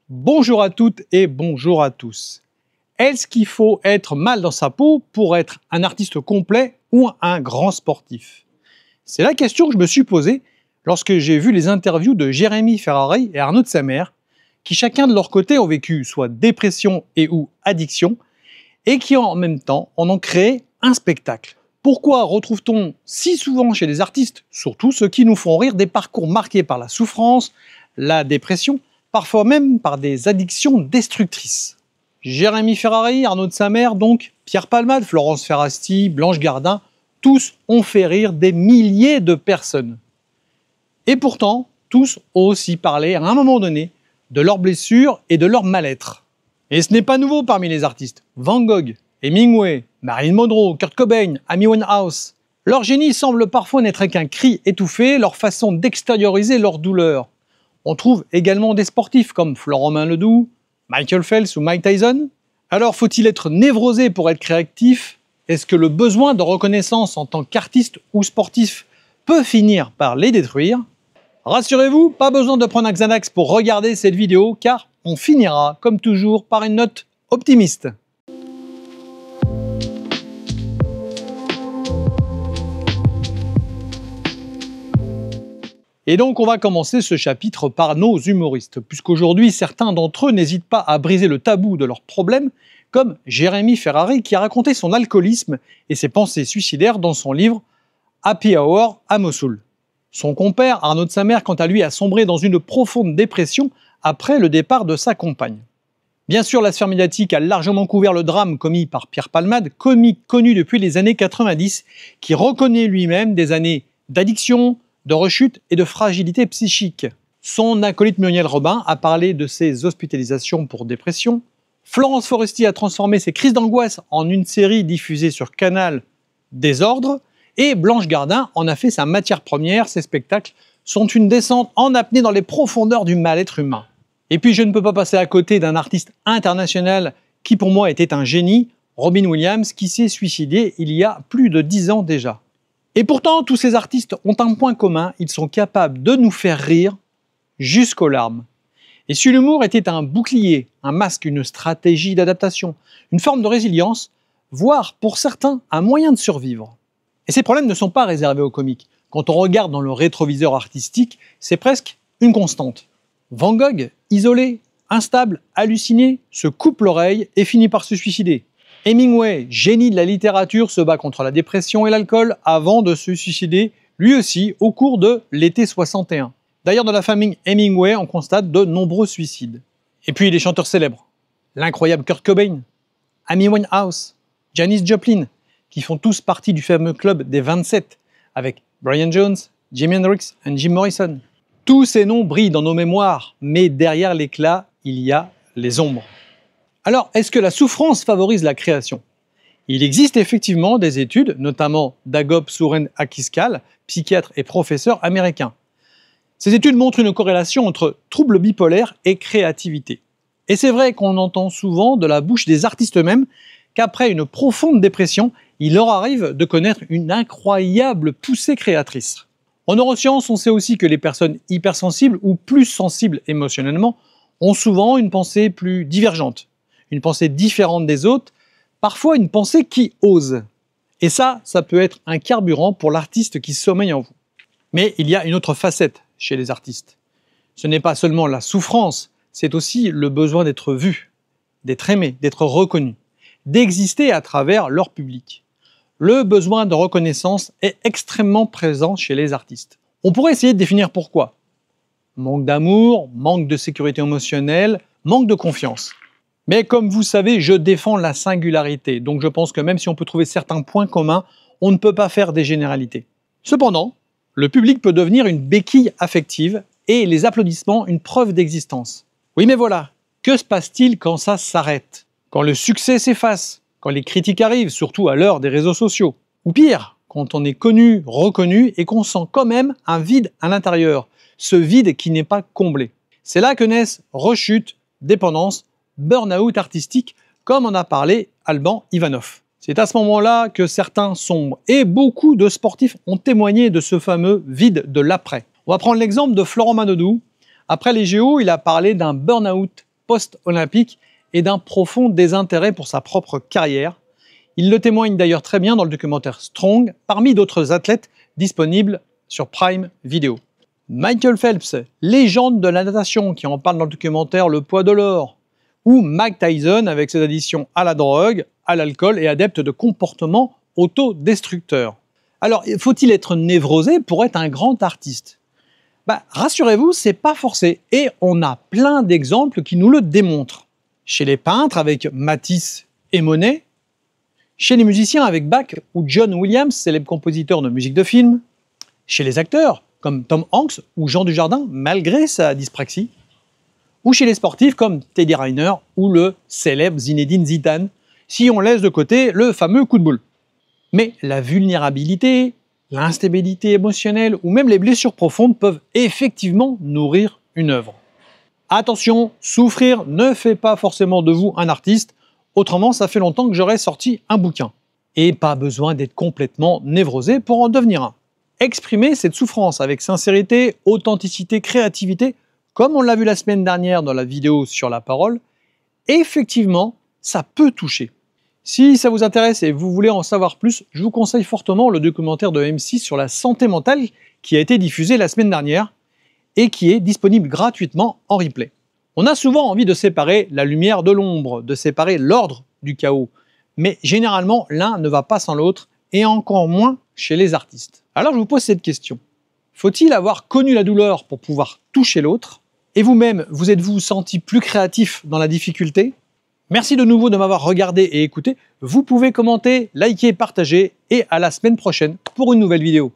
Bonjour à toutes et bonjour à tous. Est-ce qu'il faut être mal dans sa peau pour être un artiste complet ou un grand sportif? C'est la question que je me suis posée lorsque j'ai vu les interviews de Jérémy Ferrari et Arnaud de Samer, qui chacun de leur côté ont vécu soit dépression et ou addiction, et qui en même temps en ont créé un spectacle. Pourquoi retrouve-t-on si souvent chez les artistes, surtout ceux qui nous font rire, des parcours marqués par la souffrance, la dépression, parfois même par des addictions destructrices? Jérémy Ferrari, Arnaud de Samer, donc, Pierre Palmade, Florence Ferrasti, Blanche Gardin, tous ont fait rire des milliers de personnes. Et pourtant, tous ont aussi parlé à un moment donné de leurs blessures et de leur mal-être. Et ce n'est pas nouveau parmi les artistes. Van Gogh, Hemingway, Marilyn Monroe, Kurt Cobain, Amy Winehouse. Leur génie semble parfois n'être qu'un cri étouffé, leur façon d'extérioriser leur douleur. On trouve également des sportifs comme Florent Ledoux, Michael Phelps ou Mike Tyson. Alors faut-il être névrosé pour être créatif? Est-ce que le besoin de reconnaissance en tant qu'artiste ou sportif peut finir par les détruire? Rassurez-vous, pas besoin de prendre un Xanax pour regarder cette vidéo, car on finira, comme toujours, par une note optimiste. Et donc on va commencer ce chapitre par nos humoristes, puisqu'aujourd'hui certains d'entre eux n'hésitent pas à briser le tabou de leurs problèmes, comme Jérémy Ferrari qui a raconté son alcoolisme et ses pensées suicidaires dans son livre Happy Hour à Mossoul. Son compère Arnaud de Samer, quant à lui, a sombré dans une profonde dépression après le départ de sa compagne. Bien sûr, la sphère médiatique a largement couvert le drame commis par Pierre Palmade, comique connu depuis les années 90, qui reconnaît lui-même des années d'addiction, de rechute et de fragilité psychique. Son acolyte Muriel Robin a parlé de ses hospitalisations pour dépression. Florence Foresti a transformé ses crises d'angoisse en une série diffusée sur Canal, Désordre. Et Blanche Gardin en a fait sa matière première. Ses spectacles sont une descente en apnée dans les profondeurs du mal-être humain. Et puis je ne peux pas passer à côté d'un artiste international qui pour moi était un génie, Robin Williams, qui s'est suicidé il y a plus de 10 ans déjà. Et pourtant, tous ces artistes ont un point commun, ils sont capables de nous faire rire jusqu'aux larmes. Et si l'humour était un bouclier, un masque, une stratégie d'adaptation, une forme de résilience, voire pour certains un moyen de survivre. Et ces problèmes ne sont pas réservés aux comiques. Quand on regarde dans le rétroviseur artistique, c'est presque une constante. Van Gogh, isolé, instable, halluciné, se coupe l'oreille et finit par se suicider. Hemingway, génie de la littérature, se bat contre la dépression et l'alcool avant de se suicider, lui aussi, au cours de l'été 61. D'ailleurs, dans la famille Hemingway, on constate de nombreux suicides. Et puis les chanteurs célèbres. L'incroyable Kurt Cobain, Amy Winehouse, Janis Joplin, qui font tous partie du fameux club des 27, avec Brian Jones, Jimi Hendrix et Jim Morrison. Tous ces noms brillent dans nos mémoires, mais derrière l'éclat, il y a les ombres. Alors, est-ce que la souffrance favorise la création? Il existe effectivement des études, notamment d'Agop Souren-Akiskal, psychiatre et professeur américain. Ces études montrent une corrélation entre troubles bipolaires et créativité. Et c'est vrai qu'on entend souvent de la bouche des artistes eux-mêmes qu'après une profonde dépression, il leur arrive de connaître une incroyable poussée créatrice. En neurosciences, on sait aussi que les personnes hypersensibles ou plus sensibles émotionnellement ont souvent une pensée plus divergente, une pensée différente des autres, parfois une pensée qui ose. Et ça peut être un carburant pour l'artiste qui sommeille en vous. Mais il y a une autre facette chez les artistes. Ce n'est pas seulement la souffrance, c'est aussi le besoin d'être vu, d'être aimé, d'être reconnu, d'exister à travers leur public. Le besoin de reconnaissance est extrêmement présent chez les artistes. On pourrait essayer de définir pourquoi. Manque d'amour, manque de sécurité émotionnelle, manque de confiance. Mais comme vous savez, je défends la singularité, donc je pense que même si on peut trouver certains points communs, on ne peut pas faire des généralités. Cependant, le public peut devenir une béquille affective et les applaudissements une preuve d'existence. Oui mais voilà, que se passe-t-il quand ça s'arrête? Quand le succès s'efface? Quand les critiques arrivent, surtout à l'heure des réseaux sociaux? Ou pire, quand on est connu, reconnu et qu'on sent quand même un vide à l'intérieur, ce vide qui n'est pas comblé. C'est là que naissent rechute, dépendance, burn-out artistique, comme en a parlé Alban Ivanov. C'est à ce moment-là que certains sombrent et beaucoup de sportifs ont témoigné de ce fameux vide de l'après. On va prendre l'exemple de Florent Ledoux. Après les JO, il a parlé d'un burn-out post-olympique et d'un profond désintérêt pour sa propre carrière. Il le témoigne d'ailleurs très bien dans le documentaire Strong, parmi d'autres athlètes disponibles sur Prime Video. Michael Phelps, légende de la natation, qui en parle dans le documentaire Le poids de l'or, ou Mike Tyson avec ses addictions à la drogue, à l'alcool et adepte de comportements autodestructeurs. Alors, faut-il être névrosé pour être un grand artiste? Rassurez-vous, c'est pas forcé, et on a plein d'exemples qui nous le démontrent. Chez les peintres avec Matisse et Monet, chez les musiciens avec Bach ou John Williams, célèbre compositeur de musique de film, chez les acteurs comme Tom Hanks ou Jean Dujardin, malgré sa dyspraxie, ou chez les sportifs comme Teddy Riner ou le célèbre Zinedine Zidane, si on laisse de côté le fameux coup de boule. Mais la vulnérabilité, l'instabilité émotionnelle ou même les blessures profondes peuvent effectivement nourrir une œuvre. Attention, souffrir ne fait pas forcément de vous un artiste, autrement ça fait longtemps que j'aurais sorti un bouquin. Et pas besoin d'être complètement névrosé pour en devenir un. Exprimer cette souffrance avec sincérité, authenticité, créativité, comme on l'a vu la semaine dernière dans la vidéo sur la parole, effectivement, ça peut toucher. Si ça vous intéresse et vous voulez en savoir plus, je vous conseille fortement le documentaire de M6 sur la santé mentale qui a été diffusé la semaine dernière et qui est disponible gratuitement en replay. On a souvent envie de séparer la lumière de l'ombre, de séparer l'ordre du chaos, mais généralement l'un ne va pas sans l'autre et encore moins chez les artistes. Alors je vous pose cette question. Faut-il avoir connu la douleur pour pouvoir toucher l'autre? Et vous-même, vous êtes-vous senti plus créatif dans la difficulté? Merci de nouveau de m'avoir regardé et écouté. Vous pouvez commenter, liker, partager et à la semaine prochaine pour une nouvelle vidéo.